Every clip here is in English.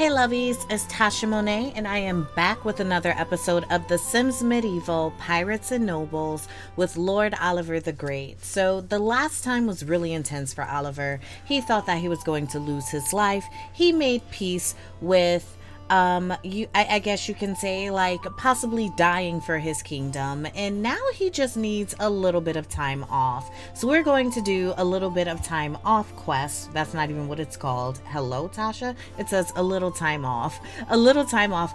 Hey lovies, it's Tasha Monet, and I am back with another episode of The Sims Medieval Pirates and Nobles with Lord Oliver the Great. So the last time was really intense for Oliver. He thought that he was going to lose his life. He made peace with I guess you can say, like, possibly dying for his kingdom, and now he just needs a little bit of time off. So we're going to do a little bit of time off quest. That's not even what it's called. Hello, Tasha. It says a little time off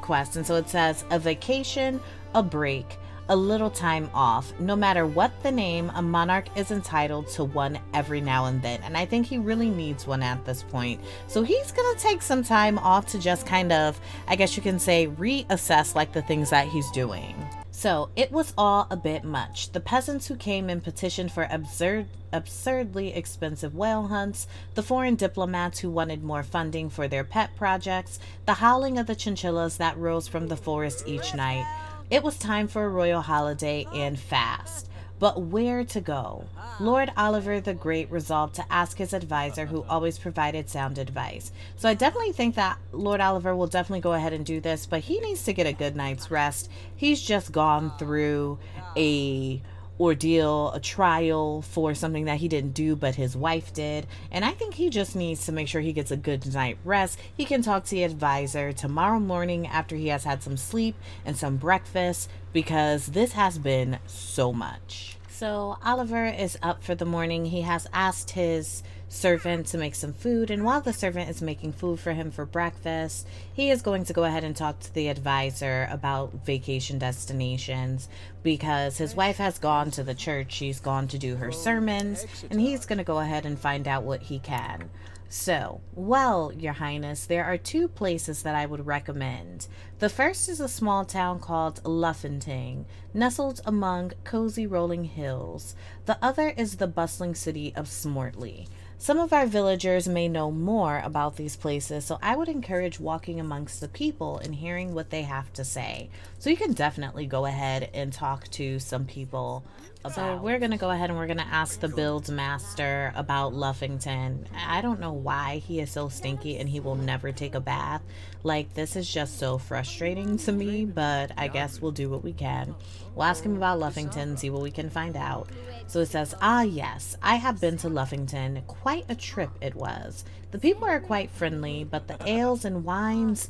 quest. And so it says a vacation, a break, a little time off. No matter what the name, a monarch is entitled to one every now and then. And I think he really needs one at this point. So he's gonna take some time off to just kind of, I guess you can say, reassess like the things that he's doing. So it was all a bit much. The peasants who came and petitioned for absurdly expensive whale hunts, the foreign diplomats who wanted more funding for their pet projects, the howling of the chinchillas that rose from the forest each night. It was time for a royal holiday and fast. But where to go? Lord Oliver the Great resolved to ask his advisor, who always provided sound advice. So I definitely think that Lord Oliver will definitely go ahead and do this, but he needs to get a good night's rest. He's just gone through a ordeal, a trial for something that he didn't do but his wife did, and I think he just needs to make sure he gets a good night rest. He can talk to the advisor tomorrow morning after he has had some sleep and some breakfast, because this has been so much. So Oliver is up for the morning. He has asked his servant to make some food, and while the servant is making food for him for breakfast, he is going to go ahead and talk to the advisor about vacation destinations, because his wife has gone to the church. She's gone to do her sermons, and he's going to go ahead and find out what he can. So, well, Your Highness, there are two places that I would recommend. The first is a small town called Luffenting, nestled among cozy rolling hills. The other is the bustling city of Smortley. Some of our villagers may know more about these places, so I would encourage walking amongst the people and hearing what they have to say. So you can definitely go ahead and talk to some people about. So we're going to go ahead and we're going to ask the build master about Luffington. I don't know why he is so stinky and he will never take a bath. Like, this is just so frustrating to me, but I guess we'll do what we can. We'll ask him about Luffington, see what we can find out. So it says, ah yes, I have been to Luffington. Quite a trip it was. The people are quite friendly, but the ales and wines,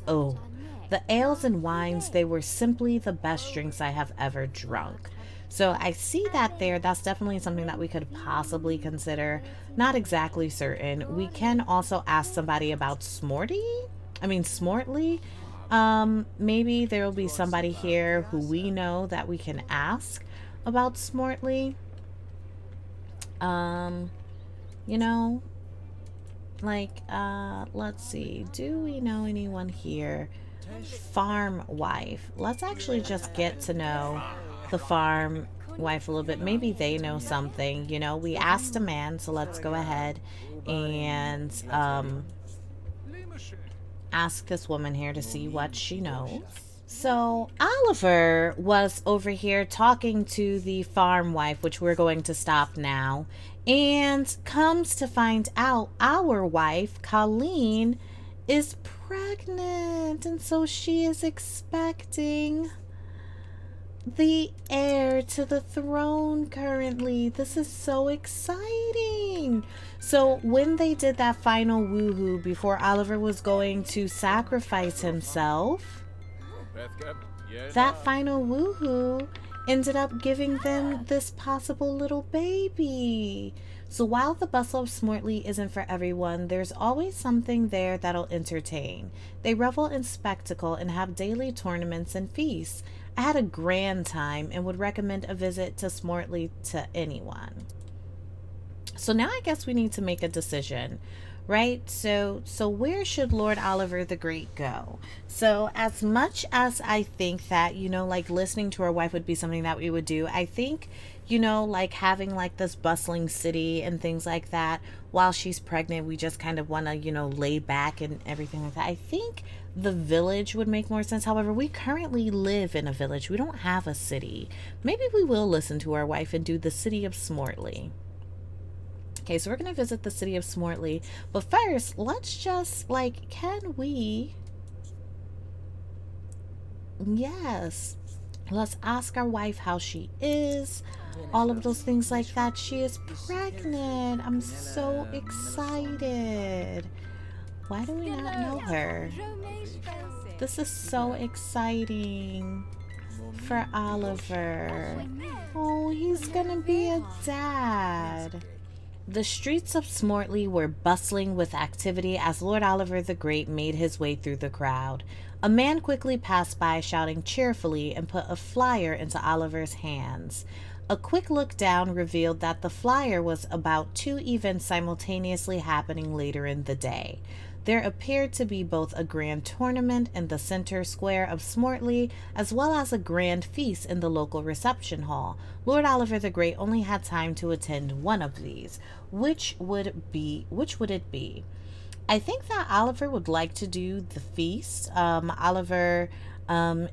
they were simply the best drinks I have ever drunk. So I see that there. That's definitely something that we could possibly consider. Not exactly certain. We can also ask somebody about Smortley. Maybe there will be somebody here who we know that we can ask about Smortley. Let's see. Do we know anyone here? Farm wife. Let's actually just get to know the farm wife a little bit. Maybe they know something. We asked a man, so let's go ahead and ask this woman here to see what she knows. So Oliver was over here talking to the farm wife, which we're going to stop now, and comes to find out our wife, Colleen, is pregnant, and so she is expecting the heir to the throne currently. This is so exciting. So when they did that final woohoo before Oliver was going to sacrifice himself, that final woohoo ended up giving them this possible little baby. So while the bustle of Smortley isn't for everyone, there's always something there that'll entertain. They revel in spectacle and have daily tournaments and feasts. I had a grand time and would recommend a visit to Smortley to anyone. So now I guess we need to make a decision, right? So where should Lord Oliver the Great go? So as much as I think that, listening to our wife would be something that we would do, I think, having this bustling city and things like that while she's pregnant, we just kind of want to, lay back and everything like that. I think the village would make more sense. However, we currently live in a village. We don't have a city. Maybe we will listen to our wife and do the city of Smortley. Okay, so we're going to visit the city of Smortley. But first, let's just, can we Yes. Let's ask our wife how she is. All of those things like that. She is pregnant. I'm so excited. Why do we not know her? This is so exciting for Oliver. Oh, he's gonna be a dad. The streets of Smortley were bustling with activity as Lord Oliver the Great made his way through the crowd. A man quickly passed by shouting cheerfully and put a flyer into Oliver's hands. A quick look down revealed that the flyer was about two events simultaneously happening later in the day. There appeared to be both a grand tournament in the center square of Smortley, as well as a grand feast in the local reception hall. Lord Oliver the Great only had time to attend one of these. Which would it be? I think that Oliver would like to do the feast. Oliver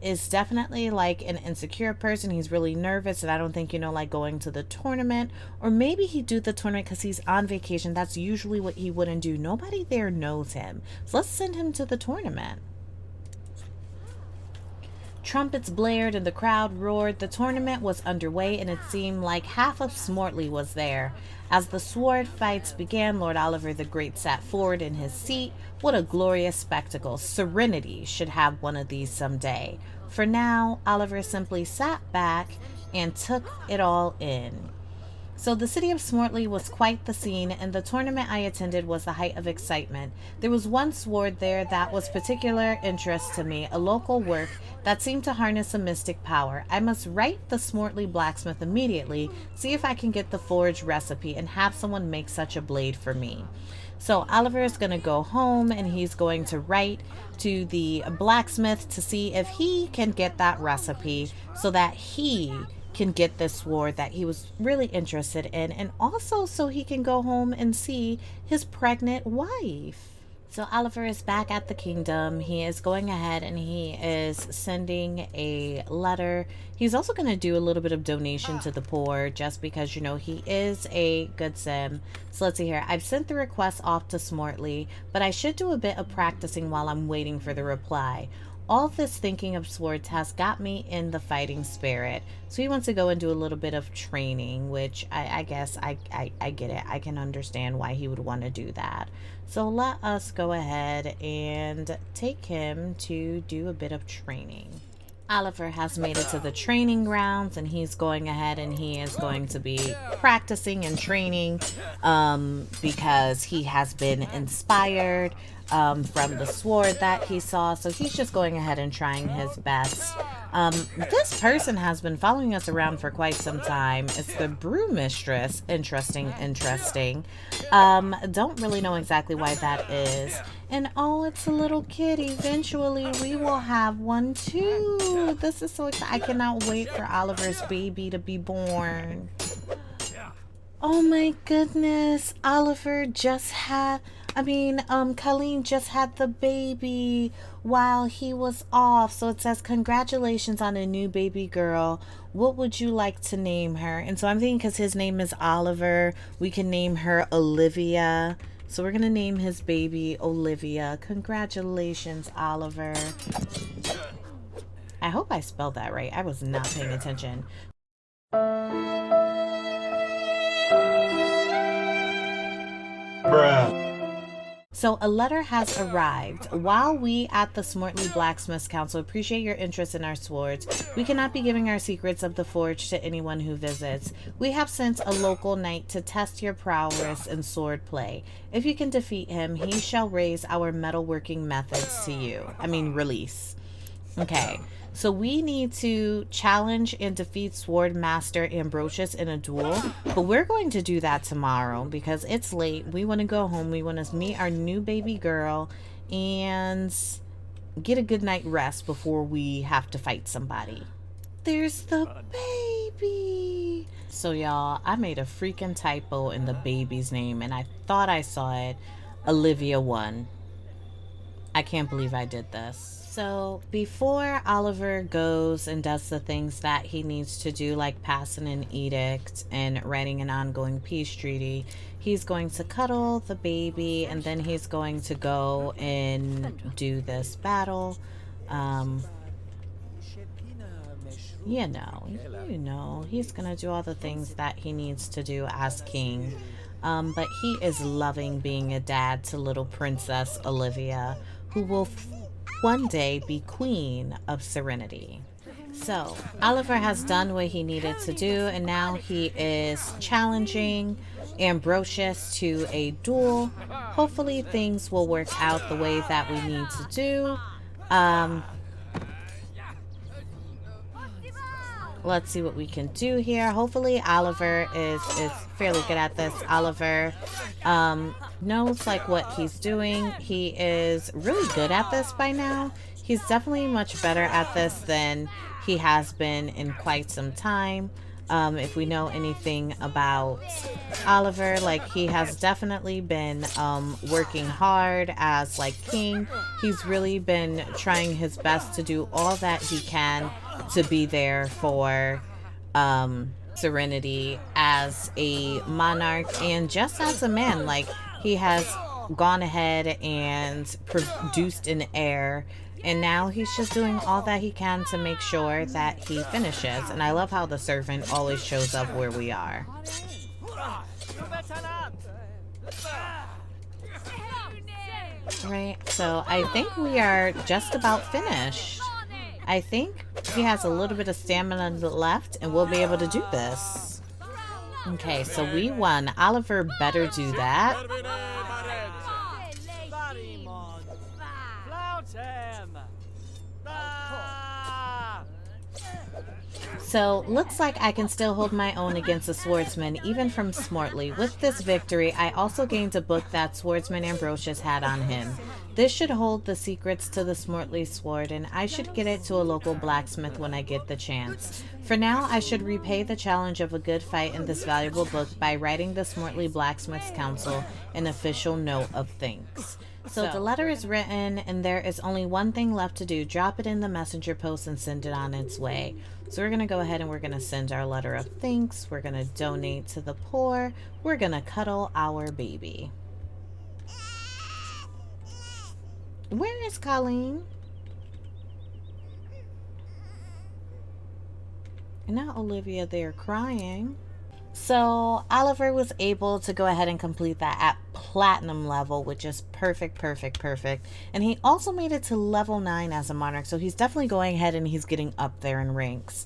is definitely like an insecure person. He's really nervous, and I don't think, like going to the tournament. Or maybe he'd do the tournament because he's on vacation. That's usually what he wouldn't do. Nobody there knows him. So let's send him to the tournament. Trumpets blared and the crowd roared. The tournament was underway, and it seemed like half of Smortley was there. As the sword fights began, Lord Oliver the Great sat forward in his seat. What a glorious spectacle. Serenity should have one of these someday. For now, Oliver simply sat back and took it all in. So the city of Smortley was quite the scene, and the tournament I attended was the height of excitement. There was one sword there that was particular interest to me, a local work that seemed to harness a mystic power. I must write the Smortley blacksmith immediately, see if I can get the forge recipe, and have someone make such a blade for me. So Oliver is going to go home, and he's going to write to the blacksmith to see if he can get that recipe so that he can get this sword that he was really interested in, and also so he can go home and see his pregnant wife. So Oliver is back at the kingdom. He is going ahead and he is sending a letter. He's also going to do a little bit of donation to the poor just because, he is a good sim. So let's see here. I've sent the request off to Smortley, but I should do a bit of practicing while I'm waiting for the reply. All this thinking of swords has got me in the fighting spirit. So he wants to go and do a little bit of training, which I guess I get it. I can understand why he would want to do that. So let us go ahead and take him to do a bit of training. Oliver has made it to the training grounds, and he's going ahead and he is going to be practicing and training because he has been inspired from the sword that he saw. So he's just going ahead and trying his best. This person has been following us around for quite some time. It's the brew mistress. Interesting. Don't really know exactly why that is. And oh, it's a little kid. Eventually we will have one too. This is so exciting. I cannot wait for Oliver's baby to be born. Oh my goodness. Oliver just had, Colleen just had the baby while he was off. So it says, congratulations on a new baby girl. What would you like to name her? And so I'm thinking because his name is Oliver, we can name her Olivia. So we're going to name his baby Olivia. Congratulations, Oliver. I hope I spelled that right. I was not paying attention. So a letter has arrived. While we at the Smortley Blacksmiths Council appreciate your interest in our swords, we cannot be giving our secrets of the forge to anyone who visits. We have sent a local knight to test your prowess in sword play. If you can defeat him, he shall raise our metalworking methods to you. Release. Okay. So we need to challenge and defeat Sword Master Ambrosius in a duel. But we're going to do that tomorrow because it's late. We want to go home. We want to meet our new baby girl and get a good night rest before we have to fight somebody. There's the baby. So y'all, I made a freaking typo in the baby's name and I thought I saw it. Olivia 1. I can't believe I did this. So before Oliver goes and does the things that he needs to do, like passing an edict and writing an ongoing peace treaty, he's going to cuddle the baby and then he's going to go and do this battle. he's gonna do all the things that he needs to do as king. But he is loving being a dad to little Princess Olivia, who will one day be queen of Serenity. So Oliver has done what he needed to do, and now he is challenging Ambrosius to a duel. Hopefully things will work out the way that we need to do. Let's see what we can do here. Hopefully Oliver is fairly good at this. Oliver knows like what he's doing. He is really good at this by now. He's definitely much better at this than he has been in quite some time. If we know anything about Oliver, like he has definitely been working hard as like king. He's really been trying his best to do all that he can to be there for Serenity as a monarch and just as a man. Like he has gone ahead and produced an heir, and now he's just doing all that he can to make sure that he finishes. And I love how the servant always shows up where we are. Right, so I think we are just about finished. I think he has a little bit of stamina left and we'll be able to do this. Okay, so we won. Oliver better do that. So, looks like I can still hold my own against a swordsman, even from Smortly. With this victory, I also gained a book that swordsman Ambrosius had on him. This should hold the secrets to the Smortly sword, and I should get it to a local blacksmith when I get the chance. For now, I should repay the challenge of a good fight in this valuable book by writing the Smortly Blacksmith's Council an official note of thanks. So the letter is written, and there is only one thing left to do. Drop it in the messenger post and send it on its way. So we're going to go ahead and we're going to send our letter of thanks. We're going to donate to the poor. We're going to cuddle our baby. Where is Colleen? And now Olivia there crying. So Oliver was able to go ahead and complete that at platinum level, which is perfect. And he also made it to level 9 as a monarch. So he's definitely going ahead and he's getting up there in ranks.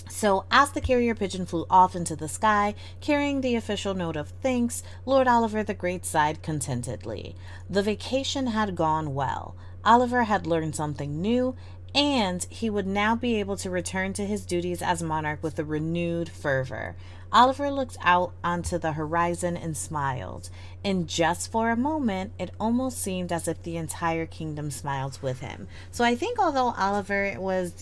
So as the carrier pigeon flew off into the sky, carrying the official note of thanks, Lord Oliver the Great sighed contentedly. The vacation had gone well. Oliver had learned something new, and he would now be able to return to his duties as monarch with a renewed fervor. Oliver looked out onto the horizon and smiled, and just for a moment, it almost seemed as if the entire kingdom smiled with him. So I think although Oliver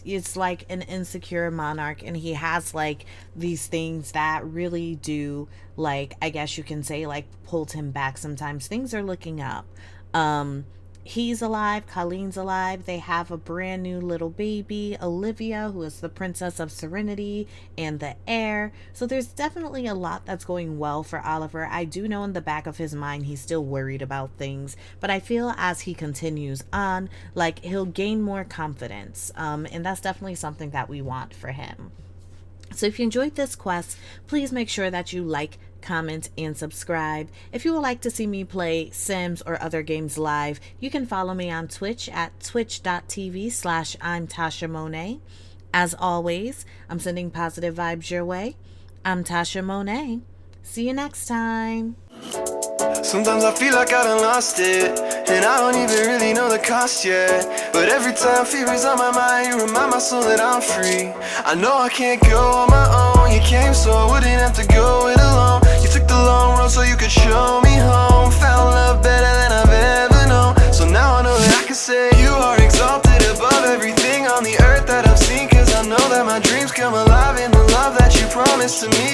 is like an insecure monarch, and he has like these things that really do, like, I guess you can say, like, pulled him back sometimes, things are looking up. He's alive, Colleen's alive, they have a brand new little baby, Olivia, who is the Princess of Serenity, and the heir. So there's definitely a lot that's going well for Oliver. I do know in the back of his mind he's still worried about things, but I feel as he continues on, like, he'll gain more confidence, and that's definitely something that we want for him. So if you enjoyed this quest, please make sure that you like, comment, and subscribe. If you would like to see me play Sims or other games live, you can follow me on Twitch at twitch.tv/I'm Tasha Monet. As always, I'm sending positive vibes your way. I'm Tasha Monet. See you next time. Sometimes I feel like I done lost it, and I don't even really know the cost yet. But every time fear is on my mind, you remind my soul that I'm free. I know I can't go on my own. You came so I wouldn't have to go it alone. You took the long road so you could show me home. Found love better than I've ever known. So now I know that I can say you are exalted above everything on the earth that I've seen. Cause I know that my dreams come alive in the love that you promised to me.